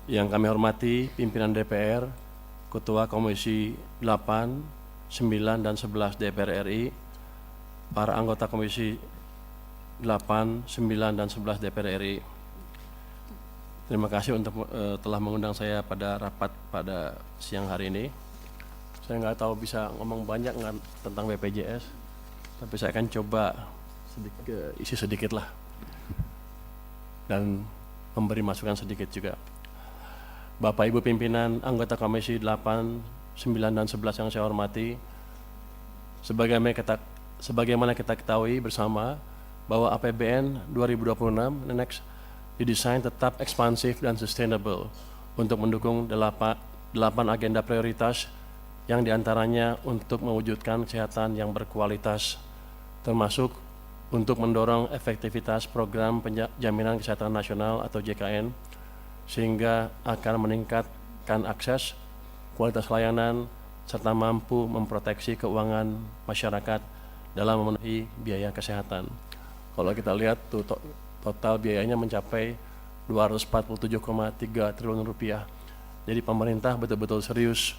Yang kami hormati pimpinan DPR, Ketua Komisi 8, 9, dan 11 DPR RI, para anggota Komisi 8, 9, dan 11 DPR RI. Terima kasih untuk telah mengundang saya pada rapat pada siang hari ini. Saya nggak tahu bisa ngomong banyak nggak tentang BPJS, tapi saya akan coba isi sedikit lah dan memberi masukan sedikit juga. Bapak Ibu pimpinan anggota Komisi 8, 9, dan 11 yang saya hormati, sebagaimana kita ketahui bersama bahwa APBN 2026 next didesain tetap ekspansif dan sustainable untuk mendukung 8 agenda prioritas yang diantaranya untuk mewujudkan kesehatan yang berkualitas, termasuk untuk mendorong efektivitas program Jaminan Kesehatan Nasional atau JKN, sehingga akan meningkatkan akses, kualitas layanan, serta mampu memproteksi keuangan masyarakat dalam memenuhi biaya kesehatan. Kalau kita lihat total biayanya mencapai 247,3 triliun rupiah. Jadi pemerintah betul-betul serius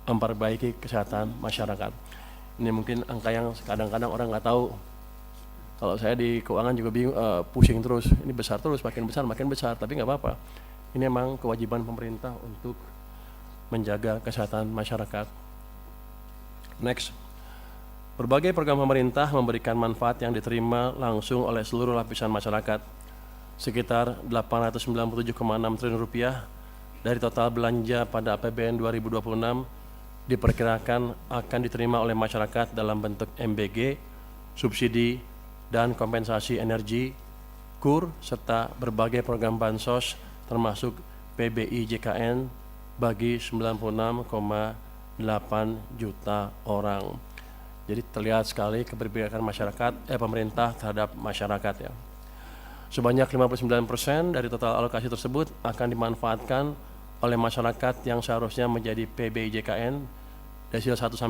memperbaiki kesehatan masyarakat. Ini mungkin angka yang kadang-kadang orang nggak tahu. Kalau saya di keuangan juga bingung, pusing terus, ini besar terus, makin besar, tapi nggak apa-apa. Ini memang kewajiban pemerintah untuk menjaga kesehatan masyarakat. Next, berbagai program pemerintah memberikan manfaat yang diterima langsung oleh seluruh lapisan masyarakat. Sekitar 897,6 triliun rupiah dari total belanja pada APBN 2026 diperkirakan akan diterima oleh masyarakat dalam bentuk MBG, subsidi, dan kompensasi energi, KUR, serta berbagai program bansos termasuk PBI JKN bagi 96,8 juta orang. Jadi terlihat sekali keberpihakan pemerintah terhadap masyarakat ya. Sebanyak 59% dari total alokasi tersebut akan dimanfaatkan oleh masyarakat yang seharusnya menjadi PBI JKN desil 1-5.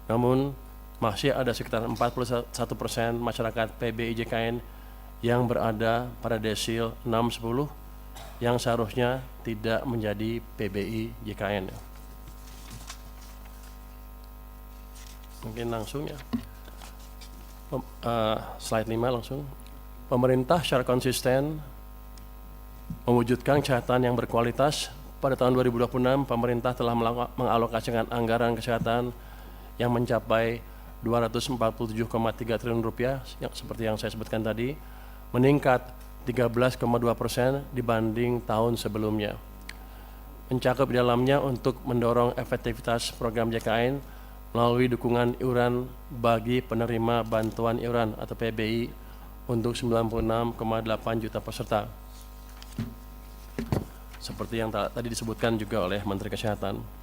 Namun masih ada sekitar 41% masyarakat PBI JKN yang berada pada desil 6-10 yang seharusnya tidak menjadi PBI JKN. Mungkin langsung ya. Slide 5 langsung. Pemerintah secara konsisten mewujudkan kesehatan yang berkualitas. Pada tahun 2026, pemerintah telah mengalokasikan anggaran kesehatan yang mencapai 247,3 triliun rupiah, seperti yang saya sebutkan tadi, meningkat 13,2% dibanding tahun sebelumnya. Mencakup di dalamnya untuk mendorong efektivitas program JKN melalui dukungan iuran bagi penerima bantuan iuran atau PBI untuk 96,8 juta peserta. Seperti yang tadi disebutkan juga oleh Menteri Kesehatan.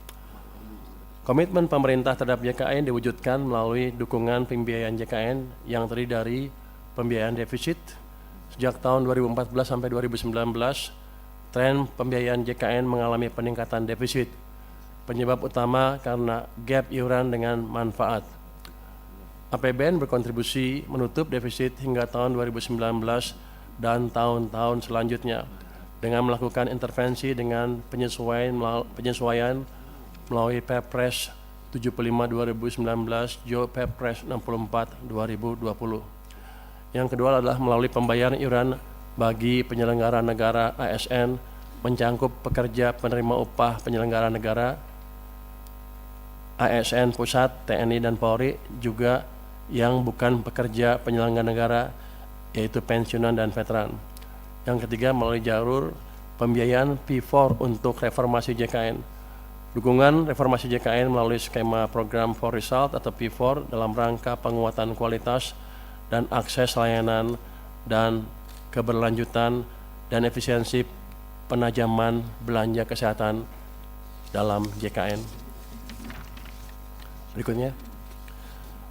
Komitmen pemerintah terhadap JKN diwujudkan melalui dukungan pembiayaan JKN yang terdiri dari pembiayaan defisit. Sejak tahun 2014 sampai 2019, tren pembiayaan JKN mengalami peningkatan defisit. Penyebab utama karena gap iuran dengan manfaat. APBN berkontribusi menutup defisit hingga tahun 2019 dan tahun-tahun selanjutnya dengan melakukan intervensi dengan penyesuaian melalui Perpres 75/2019, Jo Perpres 64/2020. Yang kedua adalah melalui pembayaran iuran bagi penyelenggara negara ASN mencangkup pekerja penerima upah penyelenggara negara, ASN pusat, TNI dan Polri, juga yang bukan pekerja penyelenggara negara yaitu pensiunan dan veteran. Yang ketiga melalui jalur pembiayaan P4 untuk reformasi JKN. Dukungan reformasi JKN melalui skema program for result atau P4 dalam rangka penguatan kualitas dan akses layanan dan keberlanjutan dan efisiensi penajaman belanja kesehatan dalam JKN. Berikutnya,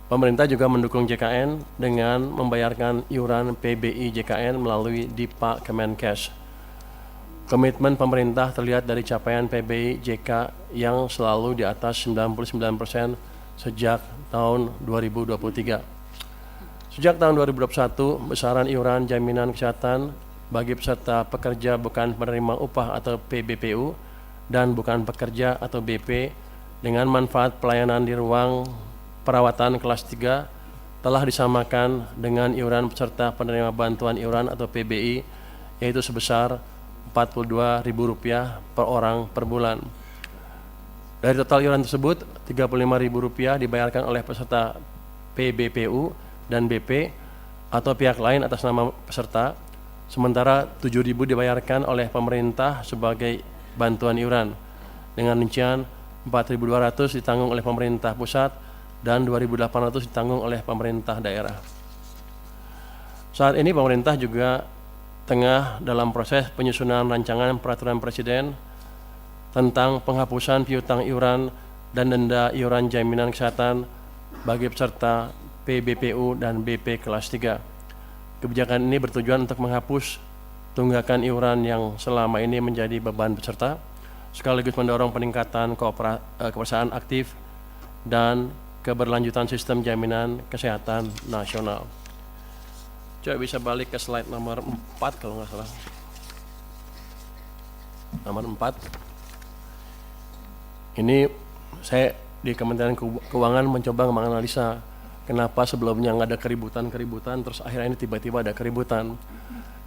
pemerintah juga mendukung JKN dengan membayarkan iuran PBI JKN melalui DIPA Kemenkes. Komitmen pemerintah terlihat dari capaian PBI JK yang selalu di atas 99% sejak tahun 2023. Sejak tahun 2021, besaran iuran jaminan kesehatan bagi peserta pekerja bukan penerima upah atau PBPU dan bukan pekerja atau BP dengan manfaat pelayanan di ruang perawatan kelas 3 telah disamakan dengan iuran peserta penerima bantuan iuran atau PBI, yaitu sebesar Rp42.000 per orang per bulan. Dari total iuran tersebut, Rp35.000 dibayarkan oleh peserta PBPU dan BP atau pihak lain atas nama peserta, sementara Rp7.000 dibayarkan oleh pemerintah sebagai bantuan iuran, dengan rincian Rp4.200 ditanggung oleh pemerintah pusat dan Rp2.800 ditanggung oleh pemerintah daerah. Saat ini pemerintah juga tengah dalam proses penyusunan rancangan peraturan presiden tentang penghapusan piutang iuran dan denda iuran jaminan kesehatan bagi peserta PBPU dan BP kelas 3. Kebijakan ini bertujuan untuk menghapus tunggakan iuran yang selama ini menjadi beban peserta, sekaligus mendorong peningkatan kepesertaan aktif dan keberlanjutan sistem jaminan kesehatan nasional. Coba bisa balik ke slide nomor 4 kalau nggak salah. Nomor 4. Ini saya di Kementerian Keuangan mencoba menganalisa kenapa sebelumnya nggak ada keributan, terus akhirnya ini tiba-tiba ada keributan.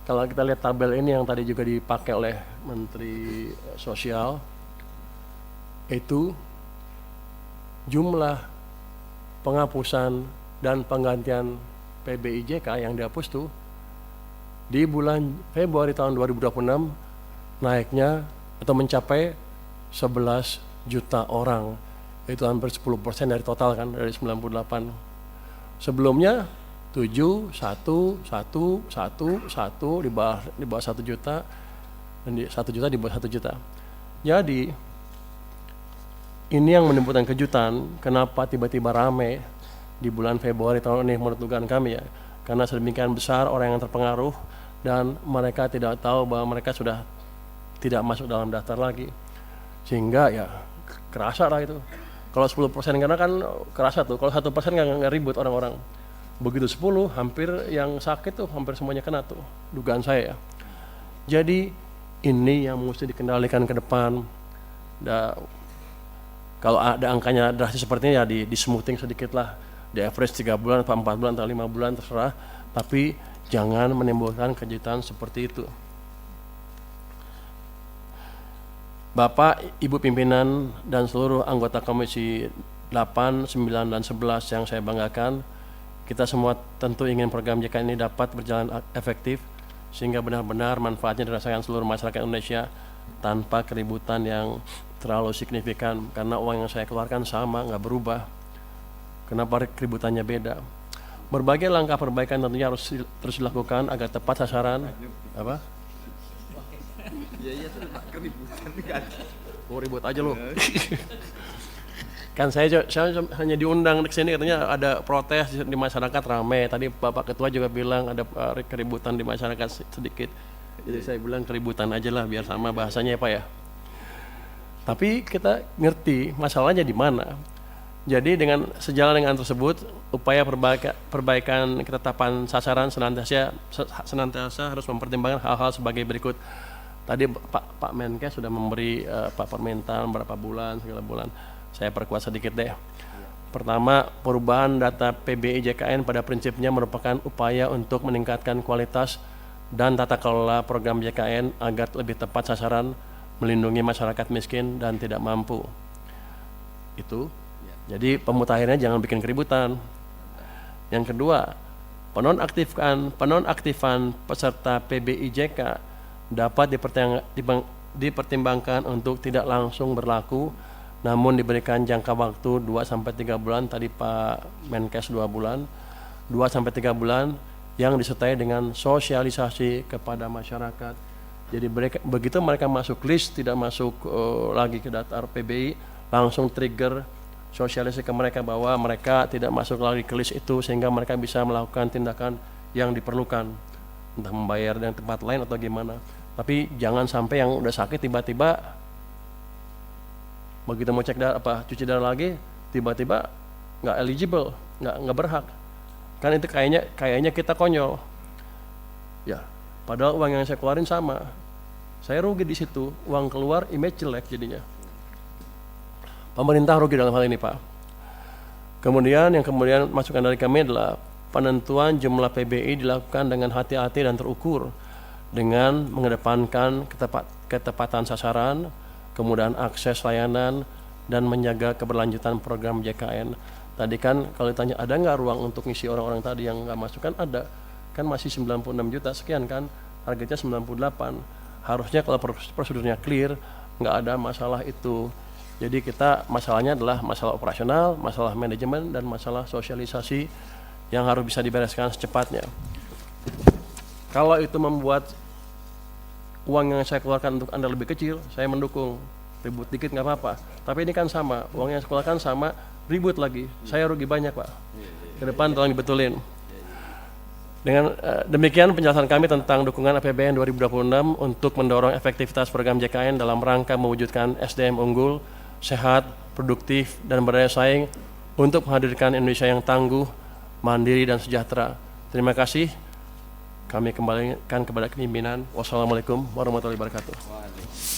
Kalau kita lihat tabel ini yang tadi juga dipakai oleh Menteri Sosial, itu jumlah penghapusan dan penggantian PBIJK yang dihapus tuh di bulan Februari tahun 2026 naiknya atau mencapai 11 juta orang, itu hampir 10% dari total kan, dari 98. Sebelumnya 7, 1, 1, 1, 1 di bawah 1 juta, dan di 1 juta di bawah 1 juta. Jadi ini yang menimbulkan kejutan, kenapa tiba-tiba rame di bulan Februari tahun ini menurut dugaan kami ya, karena sedemikian besar orang yang terpengaruh dan mereka tidak tahu bahwa mereka sudah tidak masuk dalam daftar lagi, sehingga ya kerasa lah itu. Kalau 10% karena kan kerasa tuh, kalau 1% nggak ribut orang-orang. Begitu 10, hampir yang sakit tuh hampir semuanya kena tuh, dugaan saya ya. Jadi ini yang mesti dikendalikan ke depan. Kalau ada angkanya drastis seperti ini ya di smoothing sedikit lah, di average 3 bulan, 4 bulan, atau 5 bulan terserah, tapi jangan menimbulkan kejutan seperti itu. Bapak, Ibu pimpinan, dan seluruh anggota Komisi 8, 9, dan 11 yang saya banggakan, kita semua tentu ingin program JKN ini dapat berjalan efektif, sehingga benar-benar manfaatnya dirasakan seluruh masyarakat Indonesia tanpa keributan yang terlalu signifikan, karena uang yang saya keluarkan sama, nggak berubah. Kenapa keributannya beda? Berbagai langkah perbaikan tentunya harus terus dilakukan agar tepat sasaran. Apa? Iya tuh keributan kan. Oh, ribut aja lo. Kan saya hanya diundang ke sini, katanya ada protes di masyarakat ramai. Tadi Bapak Ketua juga bilang ada keributan di masyarakat sedikit. Jadi saya bilang keributan aja lah biar sama bahasanya ya Pak ya. Tapi kita ngerti masalahnya di mana. Jadi dengan sejalan dengan tersebut, upaya perbaikan ketetapan sasaran senantiasa harus mempertimbangkan hal-hal sebagai berikut. Tadi Pak Menkes sudah memberi permintaan berapa bulan, segala bulan. Saya perkuat sedikit deh. Pertama, perubahan data PBI JKN pada prinsipnya merupakan upaya untuk meningkatkan kualitas dan tata kelola program JKN agar lebih tepat sasaran, melindungi masyarakat miskin dan tidak mampu. Itu. Jadi pemutahirannya jangan bikin keributan. Yang kedua, penonaktifan peserta PBIJK dapat dipertimbangkan untuk tidak langsung berlaku, namun diberikan jangka waktu 2-3 bulan, tadi Pak Menkes 2 bulan, 2-3 bulan yang disertai dengan sosialisasi kepada masyarakat. Jadi begitu mereka masuk list, tidak masuk lagi ke daftar PBI, langsung trigger sosialisasi ke mereka bahwa mereka tidak masuk lagi ke list itu, sehingga mereka bisa melakukan tindakan yang diperlukan, entah membayar dengan tempat lain atau gimana. Tapi jangan sampai yang udah sakit tiba-tiba begitu mau cek cuci darah lagi tiba-tiba nggak eligible, nggak berhak. Kan itu kayaknya kita konyol. Ya, Padahal uang yang saya keluarin sama. Saya rugi di situ, uang keluar, image jelek jadinya. Pemerintah rugi dalam hal ini, Pak. Kemudian yang masukan dari kami adalah penentuan jumlah PBI dilakukan dengan hati-hati dan terukur dengan mengedepankan ketepatan sasaran, kemudahan akses layanan, dan menjaga keberlanjutan program JKN. Tadi kan kalau ditanya ada nggak ruang untuk ngisi orang-orang tadi yang nggak masuk, kan ada. Kan masih 96 juta sekian kan, targetnya 98. Harusnya kalau prosedurnya clear, nggak ada masalah itu. Jadi masalahnya adalah masalah operasional, masalah manajemen, dan masalah sosialisasi yang harus bisa dibereskan secepatnya. Kalau itu membuat uang yang saya keluarkan untuk Anda lebih kecil, saya mendukung. Ribut dikit nggak apa-apa. Tapi ini kan sama, uang yang saya keluarkan sama, ribut lagi. Saya rugi banyak, Pak. Ke depan tolong dibetulin. Dengan demikian penjelasan kami tentang dukungan APBN 2026 untuk mendorong efektivitas program JKN dalam rangka mewujudkan SDM unggul, sehat, produktif, dan berdaya saing untuk menghadirkan Indonesia yang tangguh, mandiri, dan sejahtera. Terima kasih. Kami kembalikan kepada pimpinan. Wassalamualaikum warahmatullahi wabarakatuh.